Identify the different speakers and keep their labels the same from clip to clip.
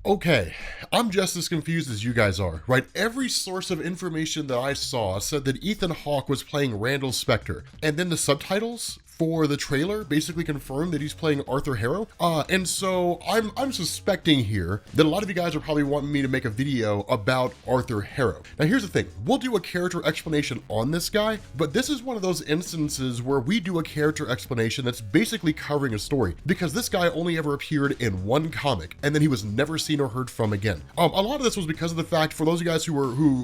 Speaker 1: Okay, I'm just as confused as you guys are, right? Every source of information that I saw said that Ethan Hawke was playing Randall Spector, and then the subtitles for the trailer basically confirmed that he's playing Arthur Harrow. And so I'm suspecting here that a lot of you guys are probably wanting me to make a video about Arthur Harrow. Now here's the thing, we'll do a character explanation on this guy, but this is one of those instances where we do a character explanation that's basically covering a story, because this guy only ever appeared in one comic, and then he was never seen or heard from again. A lot of this was because of the fact, for those of you guys who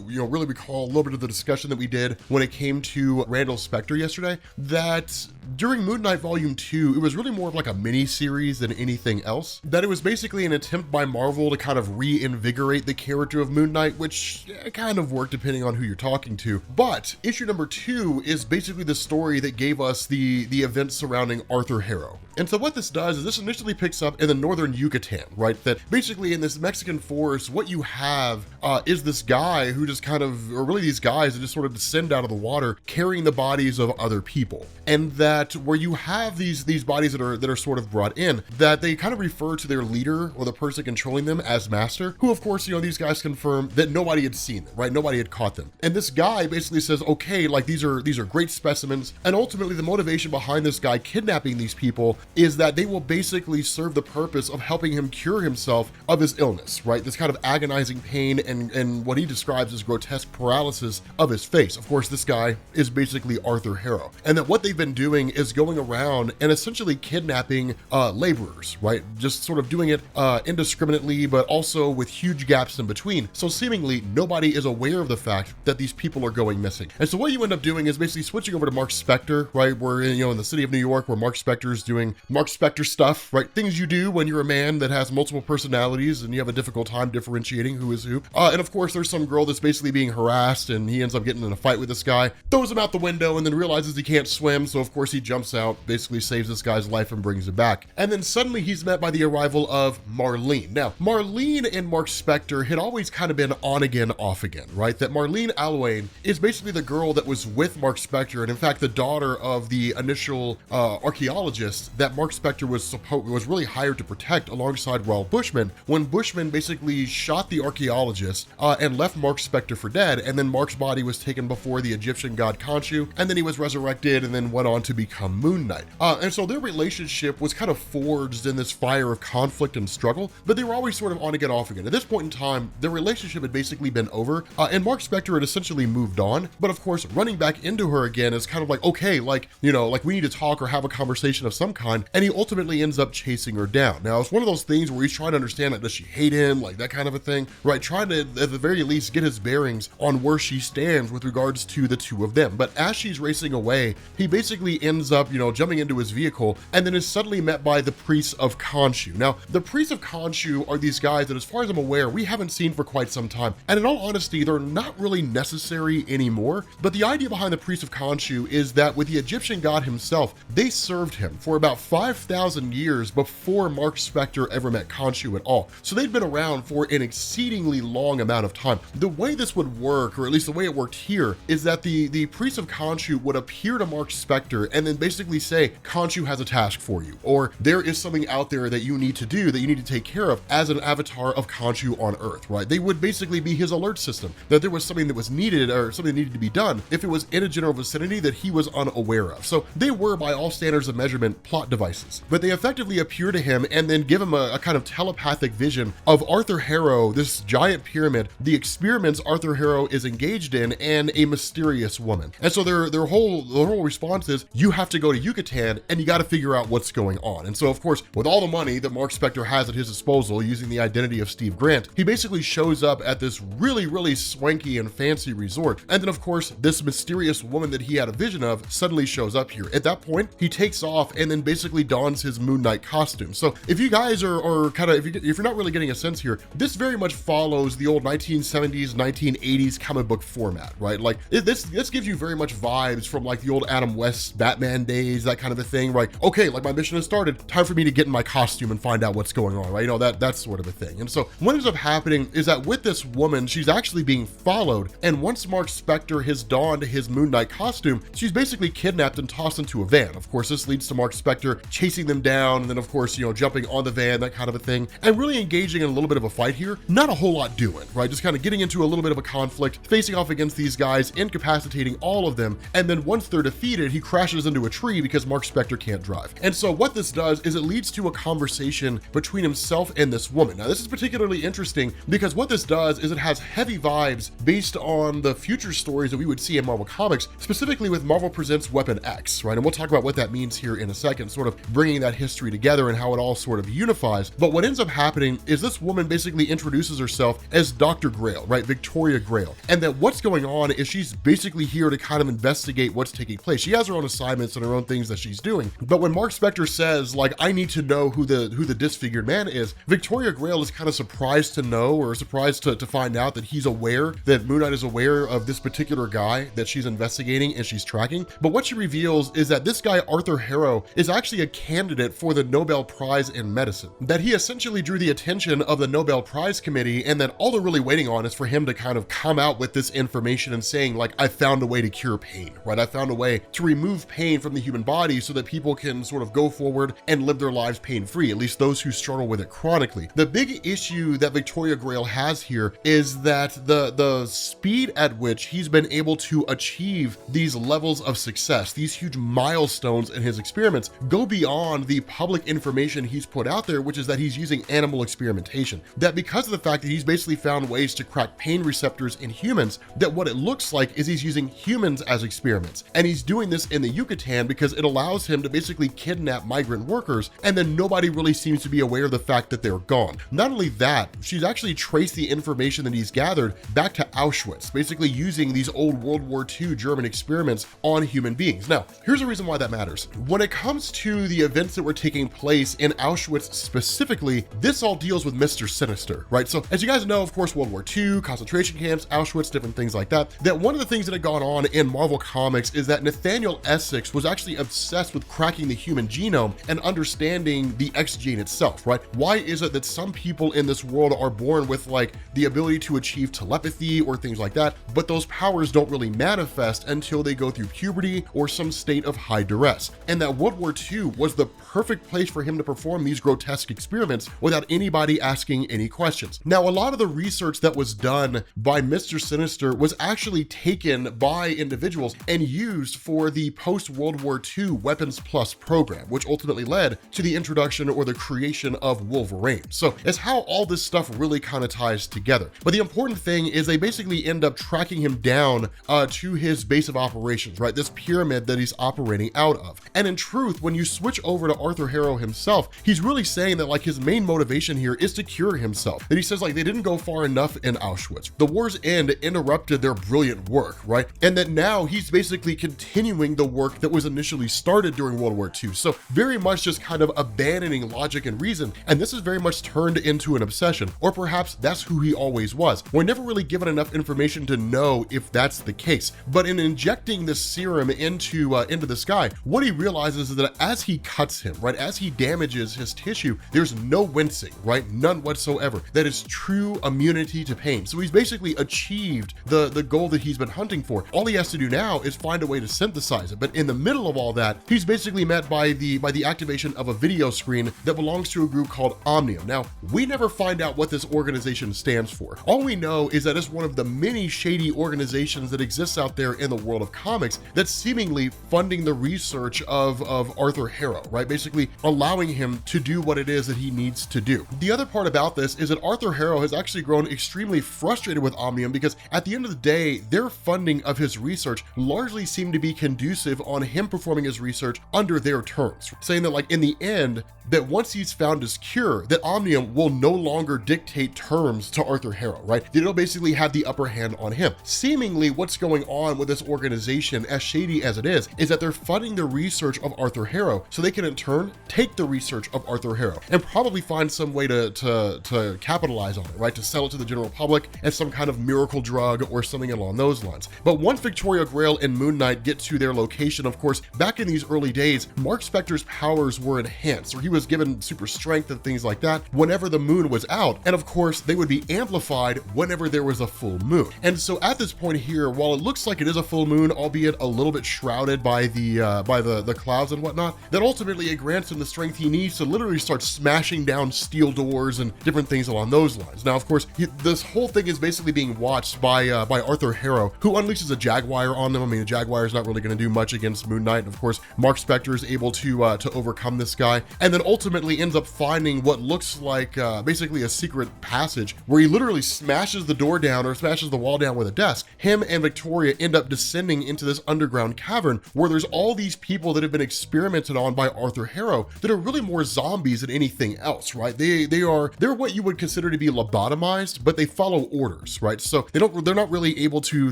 Speaker 1: really recall a little bit of the discussion that we did when it came to Randall Spector yesterday, that during Moon Knight Volume 2, it was really more of like a mini-series than anything else. That it was basically an attempt by Marvel to kind of reinvigorate the character of Moon Knight, which kind of worked depending on who you're talking to. But issue number 2 is basically the story that gave us the events surrounding Arthur Harrow. And so what this does is this initially picks up in the northern Yucatan, right? That basically in this Mexican forest, what you have is this guy who just kind of, or really these guys that just sort of descend out of the water carrying the bodies of other people. And that where you have these bodies that are sort of brought in, that they kind of refer to their leader or the person controlling them as master, who of course, these guys confirm that nobody had seen them, right? Nobody had caught them. And this guy basically says, okay, like these are great specimens. And ultimately the motivation behind this guy kidnapping these people is that they will basically serve the purpose of helping him cure himself of his illness, right? This kind of agonizing pain and what he describes as grotesque paralysis of his face. Of course, this guy is basically Arthur Harrow. And that what they've been doing is going around and essentially kidnapping laborers, right? Just sort of doing it indiscriminately, but also with huge gaps in between. So seemingly nobody is aware of the fact that these people are going missing. And so what you end up doing is basically switching over to Marc Spector, right? We're in the city of New York, where Marc Spector is doing Marc Spector stuff, right? Things you do when you're a man that has multiple personalities and you have a difficult time differentiating who is who. And of course, there's some girl that's basically being harassed, and he ends up getting in a fight with this guy, throws him out the window, and then realizes he can't swim. So of course he jumps out, basically saves this guy's life and brings it back. And then suddenly he's met by the arrival of Marlene. Now, Marlene and Marc Spector had always kind of been on again, off again, right? That Marlene Allowain is basically the girl that was with Marc Spector, and in fact, the daughter of the initial archaeologist that Marc Spector was really hired to protect alongside Raoul Bushman, when Bushman basically shot the archaeologist and left Marc Spector for dead, and then Marc's body was taken before the Egyptian god Khonshu, and then he was resurrected and then went on to become Moon Knight. And so their relationship was kind of forged in this fire of conflict and struggle, but they were always sort of on again, off again. At this point in time, their relationship had basically been over, and Marc Spector had essentially moved on, but of course, running back into her again is kind of like, okay, like we need to talk or have a conversation of some kind, and he ultimately ends up chasing her down. Now, it's one of those things where he's trying to understand, like, does she hate him, like that kind of a thing, right? Trying to, at the very least, get his bearings on where she stands with regards to the two of them. But as she's racing away, he basically ends up, jumping into his vehicle, and then is suddenly met by the priests of Khonshu. Now, the priests of Khonshu are these guys that, as far as I'm aware, we haven't seen for quite some time. And in all honesty, they're not really necessary anymore. But the idea behind the priests of Khonshu is that with the Egyptian god himself, they served him for about 5,000 years before Marc Spector ever met Khonshu at all. So they'd been around for an exceedingly long amount of time. The way this would work, or at least the way it worked here, is that the priests of Khonshu would appear to Marc Spector and then basically say, Khonshu has a task for you, or there is something out there that you need to do, that you need to take care of as an avatar of Khonshu on Earth, right? They would basically be his alert system, that there was something that was needed or something that needed to be done if it was in a general vicinity that he was unaware of. So they were, by all standards of measurement, plot devices, but they effectively appear to him and then give him a kind of telepathic vision of Arthur Harrow, this giant pyramid, the experiments Arthur Harrow is engaged in, and a mysterious woman. And so their whole response is, you have to go to Yucatan and you got to figure out what's going on. And so of course, with all the money that Marc Spector has at his disposal using the identity of Steve Grant, he basically shows up at this really, really swanky and fancy resort. And then of course, this mysterious woman that he had a vision of suddenly shows up here. At that point, he takes off and then basically dons his Moon Knight costume. So if you guys are kind of, if you're not really getting a sense here, this very much follows the old 1970s, 1980s comic book format, right? Like this gives you very much vibes from like the old Adam West Batman Superman days, that kind of a thing, right? Okay, like my mission has started, time for me to get in my costume and find out what's going on, right? You know, that sort of a thing. And so what ends up happening is that with this woman, she's actually being followed, and once Marc Spector has donned his Moon Knight costume, she's basically kidnapped and tossed into a van. Of course, this leads to Marc Spector chasing them down, and then of course, you know, jumping on the van, that kind of a thing, and really engaging in a little bit of a fight here. Not a whole lot doing, right? Just kind of getting into a little bit of a conflict, facing off against these guys, incapacitating all of them, and then once they're defeated, he crashes into a tree because Marc Spector can't drive. And so what this does is it leads to a conversation between himself and this woman. Now, this is particularly interesting because what this does is it has heavy vibes based on the future stories that we would see in Marvel Comics, specifically with Marvel Presents Weapon X, right? And we'll talk about what that means here in a second, sort of bringing that history together and how it all sort of unifies. But what ends up happening is this woman basically introduces herself as Dr. Grail, right? Victoria Grail. And that what's going on is she's basically here to kind of investigate what's taking place. She has her own assignments and her own things that she's doing. But when Marc Spector says, like, I need to know who the disfigured man is, Victoria Grail is kind of surprised to know, or surprised to find out that he's aware, that Moon Knight is aware of this particular guy that she's investigating and she's tracking. But what she reveals is that this guy, Arthur Harrow, is actually a candidate for the Nobel Prize in Medicine. That he essentially drew the attention of the Nobel Prize Committee, and that all they're really waiting on is for him to kind of come out with this information and saying, like, I found a way to cure pain, right? I found a way to remove pain from the human body so that people can sort of go forward and live their lives pain-free, at least those who struggle with it chronically. The big issue that Victoria Grail has here is that the speed at which he's been able to achieve these levels of success, these huge milestones in his experiments, go beyond the public information he's put out there, which is that he's using animal experimentation. That because of the fact that he's basically found ways to crack pain receptors in humans, that what it looks like is he's using humans as experiments. And he's doing this in the Yucatan because it allows him to basically kidnap migrant workers, and then nobody really seems to be aware of the fact that they're gone. Not only that, she's actually traced the information that he's gathered back to Auschwitz, basically using these old World War II German experiments on human beings. Now, here's the reason why that matters. When it comes to the events that were taking place in Auschwitz specifically, this all deals with Mr. Sinister, right? So as you guys know, of course, World War II, concentration camps, Auschwitz, different things like that, that one of the things that had gone on in Marvel Comics is that Nathaniel Essex was actually obsessed with cracking the human genome and understanding the X gene itself, right? Why is it that some people in this world are born with like the ability to achieve telepathy or things like that, but those powers don't really manifest until they go through puberty or some state of high duress? And that World War II was the perfect place for him to perform these grotesque experiments without anybody asking any questions. Now, a lot of the research that was done by Mr. Sinister was actually taken by individuals and used for the post-World War II Weapons Plus program, which ultimately led to the introduction or the creation of Wolverine. So it's how all this stuff really kind of ties together. But the important thing is they basically end up tracking him down to his base of operations, right? This pyramid that he's operating out of. And in truth, when you switch over to Arthur Harrow himself, he's really saying that like his main motivation here is to cure himself. And he says like they didn't go far enough in Auschwitz. The war's end interrupted their brilliant work, right? And that now he's basically continuing the work that was initially started during World War II. So very much just kind of abandoning logic and reason. And this is very much turned into an obsession, or perhaps that's who he always was. We're never really given enough information to know if that's the case. But in injecting this serum into this guy, what he realizes is that as he cuts him, right, as he damages his tissue, there's no wincing, right? None whatsoever. That is true immunity to pain. So he's basically achieved the goal that he's been hunting for. All he has to do now is find a way to synthesize it. But in the middle of all that, he's basically met by the activation of a video screen that belongs to a group called Omnium. Now, we never find out what this organization stands for. All we know is that it's one of the many shady organizations that exists out there in the world of comics that's seemingly funding the research of Arthur Harrow, right? Basically allowing him to do what it is that he needs to do. The other part about this is that Arthur Harrow has actually grown extremely frustrated with Omnium because at the end of the day, their funding of his research largely seemed to be conducive on him performing his research under their terms, saying that like in the end, that once he's found his cure, that Omnium will no longer dictate terms to Arthur Harrow, right? It'll basically have the upper hand on him. Seemingly what's going on with this organization, as shady as it is that they're funding the research of Arthur Harrow so they can in turn take the research of Arthur Harrow and probably find some way to capitalize on it, right? To sell it to the general public as some kind of miracle drug or something along those lines. But once Victoria Grail and Moon Knight get to their location of course, back in these early days, Marc Spector's powers were enhanced, or he was given super strength and things like that whenever the moon was out. And of course, they would be amplified whenever there was a full moon. And so at this point here, while it looks like it is a full moon, albeit a little bit shrouded by the clouds and whatnot, that ultimately it grants him the strength he needs to literally start smashing down steel doors and different things along those lines. Now, of course, this whole thing is basically being watched by Arthur Harrow, who unleashes a Jaguar on them. I mean, the Jaguar is not really going to do much against Moon Knight. And of course, Marc Spector is able to overcome this guy, and then ultimately ends up finding what looks like basically a secret passage where he literally smashes the door down, or smashes the wall down with a desk. Him and Victoria end up descending into this underground cavern where there's all these people that have been experimented on by Arthur Harrow that are really more zombies than anything else, right? They're what you would consider to be lobotomized, but they follow orders, right? So they're not really able to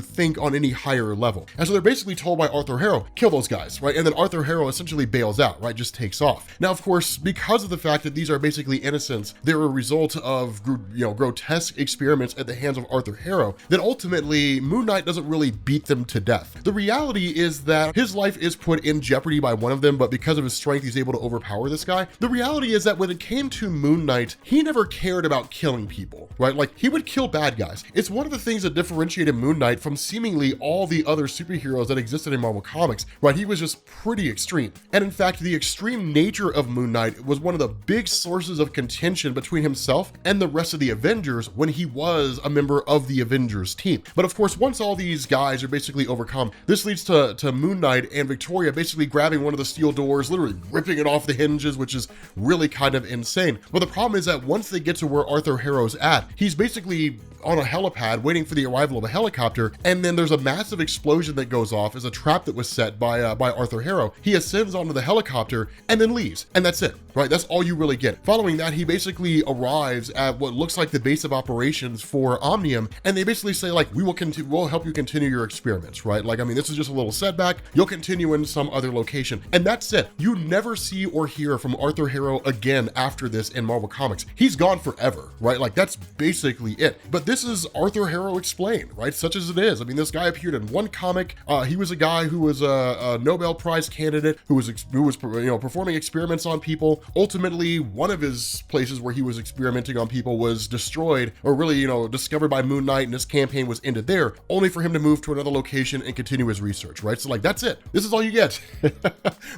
Speaker 1: think on any higher level. And so they're basically told by Arthur Harrow, kill those guys, right? And then Arthur Harrow essentially bails out, right? Just takes off. Now, of course, because of the fact that these are basically innocents, they're a result of, grotesque experiments at the hands of Arthur Harrow, that ultimately Moon Knight doesn't really beat them to death. The reality is that his life is put in jeopardy by one of them, but because of his strength, he's able to overpower this guy. The reality is that when it came to Moon Knight, he never cared about killing people, right? Like, he would kill bad guys. It's one of the things that differentiated Moon Knight from seemingly all the other superheroes that existed in Marvel Comics, right? He was just pretty extreme. And in fact, the extreme nature of Moon Knight was one of the big sources of contention between himself and the rest of the Avengers when he was a member of the Avengers team. But of course, once all these guys are basically overcome, this leads to Moon Knight and Victoria basically grabbing one of the steel doors, literally ripping it off the hinges, which is really kind of insane. But the problem is that once they get to where Arthur Harrow's at, he's basically on a helipad waiting for the arrival of a helicopter, and then there's a massive explosion that goes off as a trap that was set by Arthur Harrow. He ascends onto the helicopter and then leaves, and that's it, right? That's all you really get. Following that, he basically arrives at what looks like the base of operations for Omnium, and they basically say, like, we'll help you continue your experiments, right? Like, I mean, this is just a little setback. You'll continue in some other location, and that's it. You never see or hear from Arthur Harrow again after this in Marvel Comics. He's gone forever, right? Like, that's basically it. But this is Arthur Harrow explained, right? Such as it is. I mean, this guy appeared in one comic. He was a guy who was a Nobel Prize candidate who was performing experiments on people. Ultimately, one of his places where he was experimenting on people was destroyed, or really, discovered by Moon Knight, and his campaign was ended there, only for him to move to another location and continue his research, right? So, like, that's it. This is all you get.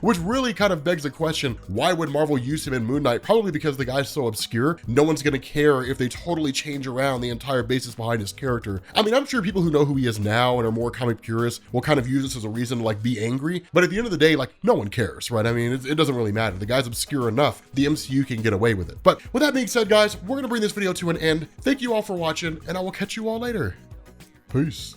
Speaker 1: Which really kind of begs the question, why would Marvel use him in Moon Knight? Probably because the guy's so obscure, no one's gonna care if they totally change around the entire basis behind his character. I mean, I'm sure people who know who he is now and are more comic purists will kind of use this as a reason to, like, be angry, but at the end of the day, like, no one cares, right? I mean, it doesn't really matter. The guy's obscure enough, the MCU can get away with it. But with that being said, guys, we're gonna bring this video to an end. Thank you all for watching, and I will catch you all later. Peace.